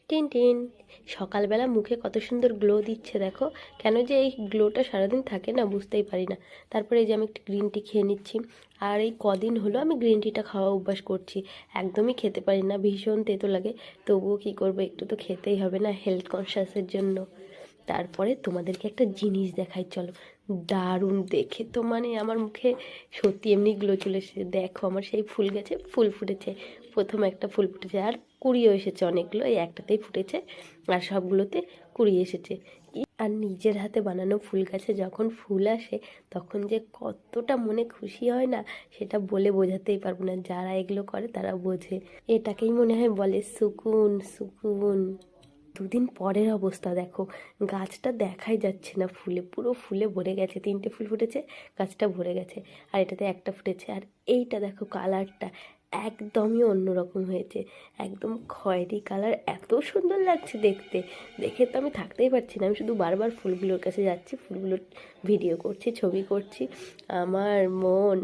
Tin tin সকালবেলা মুখে কত সুন্দর গ্লো দিচ্ছে দেখো। কেন যে এই গ্লোটা সারাদিন থাকে না বুঝতেই পারি না। তারপরে এই যে আমি একটু গ্রিন টি খেয়ে নিচ্ছি। আর এই কদিন হলো আমি গ্রিন টিটা খাওয়া অভ্যাস করছি। একদমই খেতে পারি না, ভীষণ তেতো লাগে। তবুও কী করবো, একটু তো খেতেই হবে না হেলথ কনসিয়াসের জন্য। তারপরে তোমাদেরকে একটা জিনিস দেখাই চলো। দারুণ দেখে তো মানে আমার মুখে সত্যি এমনি গ্লো চলে এসেছে। দেখো আমার সেই ফুল গাছে ফুল ফুটেছে। প্রথম একটা ফুল ফুটেছে আর কুড়িও এসেছে অনেকগুলো, এই একটাতেই ফুটেছে আর সবগুলোতে কুড়ি এসেছে। আর নিজের হাতে বানানো ফুল গাছে যখন ফুল আসে তখন যে কতটা মনে খুশি হয় না, সেটা বলে বোঝাতেই পারবো না। যারা এগুলো করে তারা বোঝে। এটাকেই মনে হয় বলে সুকুন সুকুন। দুদিন পরের অবস্থা দেখো, গাছটা দেখাই যাচ্ছে না ফুলে, পুরো ফুলে ভরে গেছে। 3টে ফুল ফুটেছে, গাছটা ভরে গেছে। আর এটাতে একটা ফুটেছে। আর এইটা দেখো কালারটা একদমই অন্যরকম হয়েছে, একদম খয়েরি কালার। এত সুন্দর লাগছে দেখতে, দেখে তো আমি থাকতেই পারছি না। আমি শুধু বারবার ফুলগুলোর কাছে যাচ্ছি, ফুলগুলোর ভিডিও করছি, ছবি করছি। আমার মন